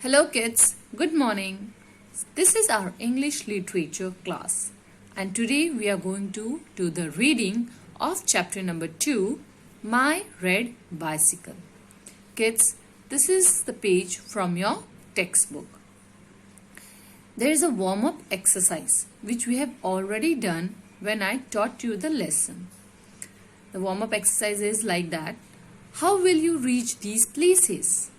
Hello kids, good morning. This is our English literature class and today we are going to do the reading of chapter number 2, My Red Bicycle. Kids, this is the page from your textbook. There is a warm-up exercise which we have already done when I taught you the lesson. The warm-up exercise is like that. How will you reach these places?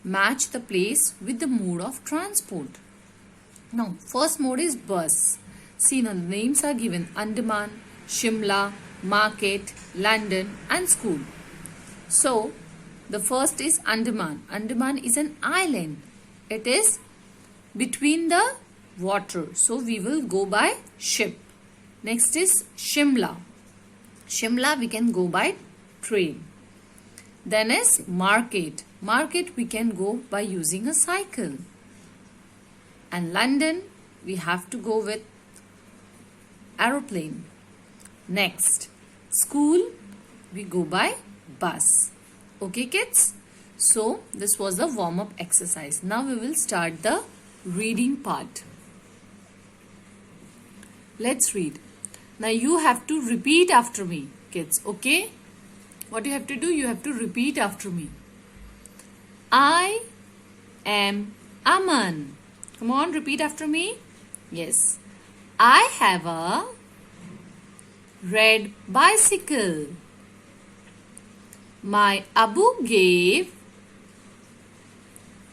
Match the place with the mode of transport. Now, first mode is bus. See, now the names are given: Andaman, Shimla, Market, London and school. So, the first is Andaman. Andaman is an island. It is between the water. So, we will go by ship. Next is Shimla. Shimla we can go by train. Then is Market. Market we can go by using a cycle. And London we have to go with aeroplane. Next, school we go by bus. Okay kids? So this was the warm-up exercise. Now we will start the reading part. Let's read. Now you have to repeat after me, kids. Okay? What you have to do? You have to repeat after me. I am Aman. Come on, repeat after me. Yes. I have a red bicycle. My Abu gave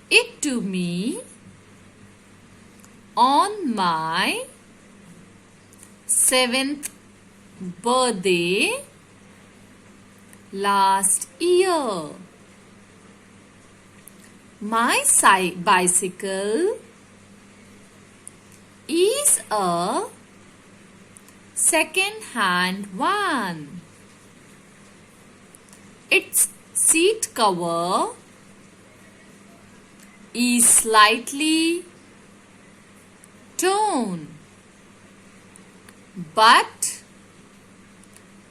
it to me on my 7th birthday last year. My bicycle is a second-hand one. Its seat cover is slightly torn, but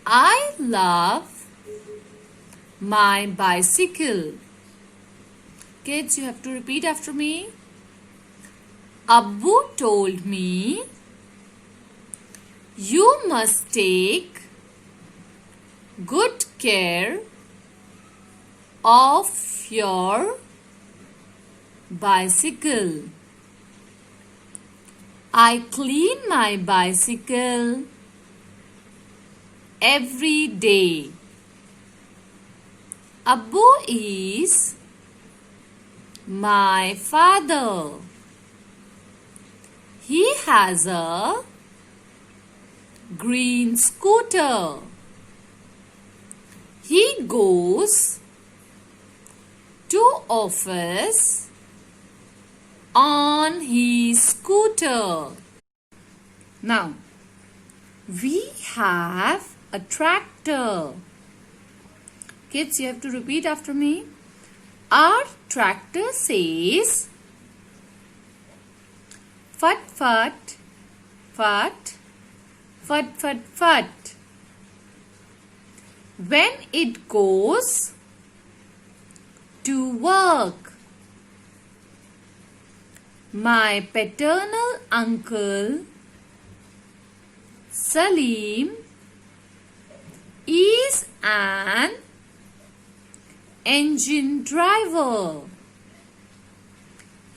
I love my bicycle. Kids, you have to repeat after me. Abbu told me you must take good care of your bicycle. I clean my bicycle every day. Abbu is my father. He has a green scooter. He goes to office on his scooter. Now, we have a tractor. Kids, you have to repeat after me. Our tractor says, fut fut, fut, fut fut fut. When it goes to work. My paternal uncle Salim is an engine driver.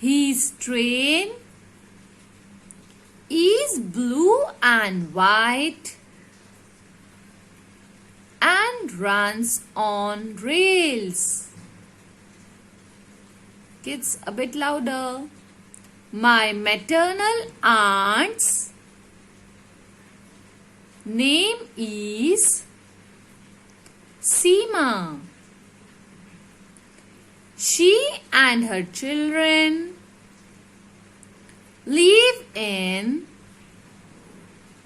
His train is blue and white and runs on rails. Kids, a bit louder. My maternal aunt's name is Seema. She and her children live in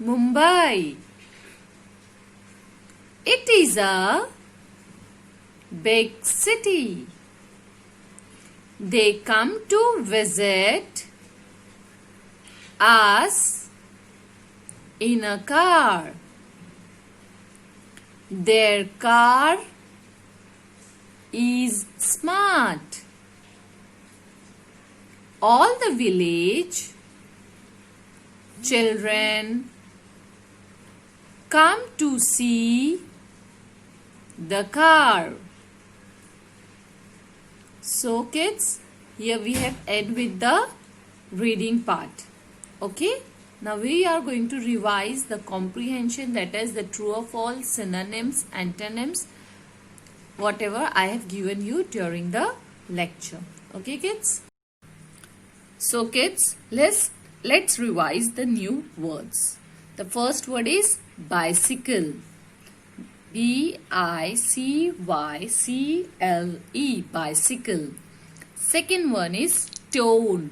Mumbai. It is a big city. They come to visit us in a car. Their car is smart. All the village children come to see the car. So kids, here we have end with the reading part. Okay, now we are going to revise the comprehension, that is the true or false, synonyms, antonyms, whatever I have given you during the lecture. Okay kids? So kids, let's revise the new words. The first word is bicycle. B-I-C-Y-C-L-E, bicycle. Second one is tone.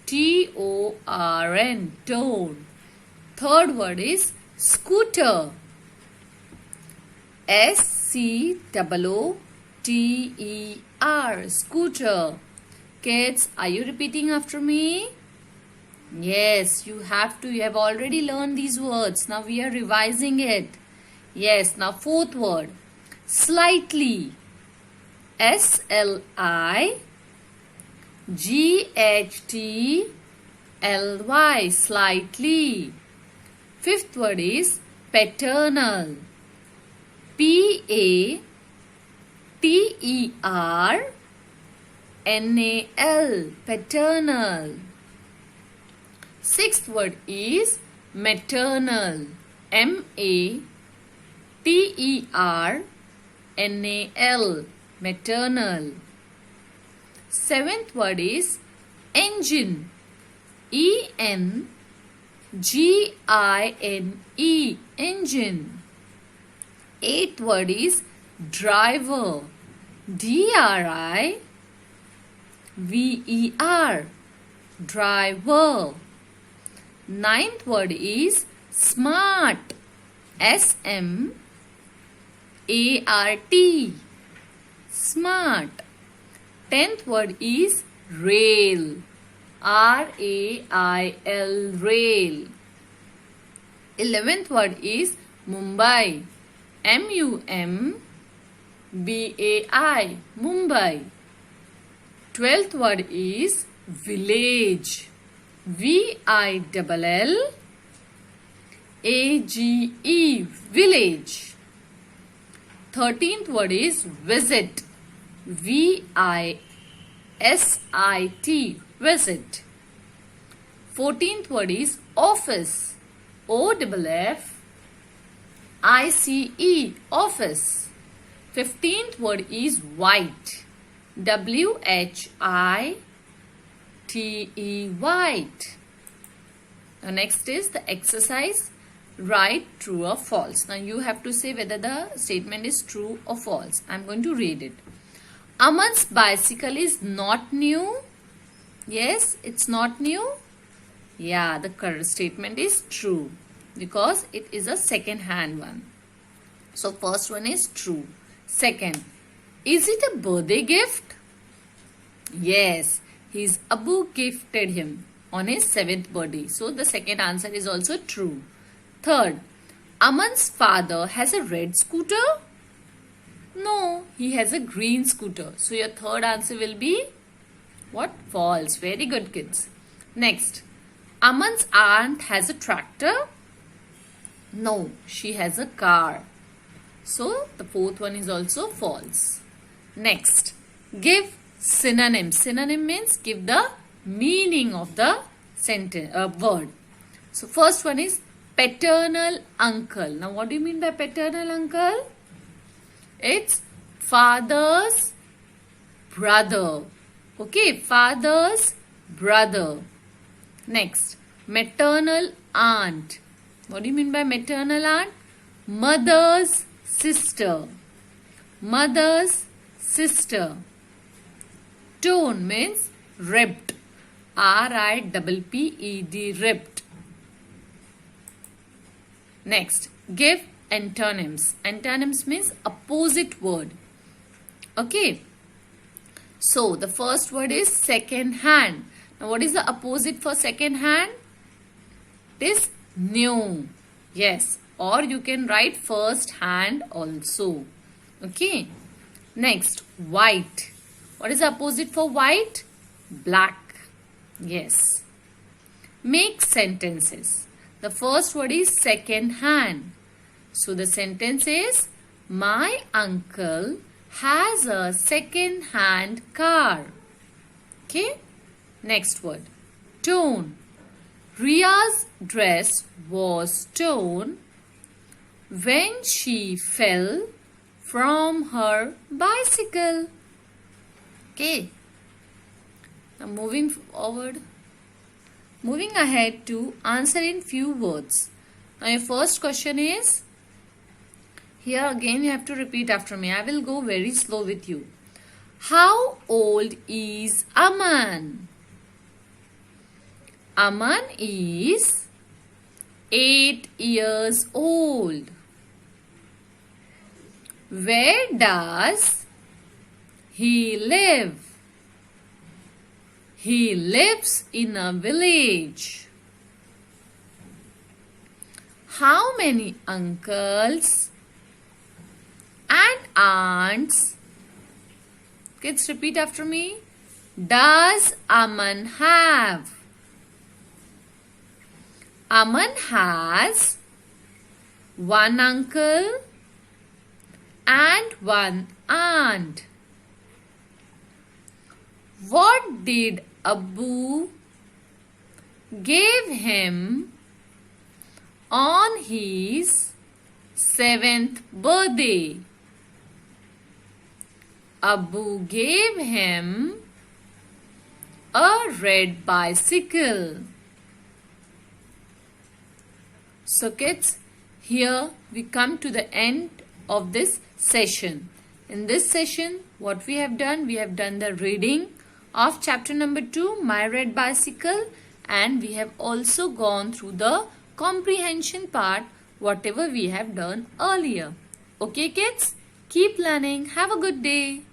T-O-R-N, tone. Third word is scooter. S-C-O-O-T-E-R, scooter. Kids, are you repeating after me? Yes, you have to. You have already learned these words. Now we are revising it. Yes, now fourth word, slightly. S-L-I-G-H-T-L-Y, slightly. Fifth word is paternal. P-A-T-E-R-N-A-L, paternal. Sixth word is maternal. M-A-T-E-R-N-A-L, maternal. Seventh word is engine. E-N-G-I-N-E, engine. Eighth word is driver. D-R-I-V-E-R, driver. Ninth word is smart. S-M-A-R-T, smart. Tenth word is rail. R-A-I-L, rail. 11th word is Mumbai. M-U-M-B-A-I, Mumbai. 12th word is village. V-I-L-L-A-G-E, village. 13th word is visit. V-I-S-I-T, visit. 14th word is office. O-F-F-I-C-E, office. 15th word is white. W-H-I-T-E, white. Now next is the exercise. Write true or false. Now you have to say whether the statement is true or false. I am going to read it. Aman's bicycle is not new. Yes, it's not new. Yeah, the correct statement is true because it is a second hand one. So first one is true. Second, is it a birthday gift? Yes, his Abu gifted him on his 7th birthday. So the second answer is also true. Third, Aman's father has a red scooter? No, he has a green scooter. So your third answer will be what? False. Very good kids. Next, Aman's aunt has a tractor? No, she has a car. So the fourth one is also false. Next, give synonyms. Synonym means give the meaning of the sentence, word. So first one is paternal uncle. Now what do you mean by paternal uncle? It's father's brother. Okay, father's brother. Next, maternal aunt. What do you mean by maternal aunt? Mother's sister. Mother's sister. Tone means ribbed. R-I-P-P-E-D, ribbed. Next, give antonyms. Antonyms means opposite word. Okay. So, the first word is second hand. Now, what is the opposite for second hand? It is new. Yes. Or you can write first hand also. Okay. Next, white. What is the opposite for white? Black. Yes. Make sentences. The first word is second hand. So the sentence is, my uncle has a second hand car. Okay. Next word. Torn. Ria's dress was torn when she fell from her bicycle. Okay. Now moving forward. Moving ahead to answer in few words. Now your first question is, here again you have to repeat after me. I will go very slow with you. How old is Aman? Aman is 8 years old. Where does he live? He lives in a village. How many uncles and aunts, kids repeat after me, does Aman have? Aman has one uncle and one aunt. What did Abu give him on his 7th birthday? Abu gave him a red bicycle. So kids, here we come to the end of this session. In this session, what we have done the reading of chapter number 2, My Red Bicycle, and we have also gone through the comprehension part, whatever we have done earlier. Okay kids, keep learning. Have a good day.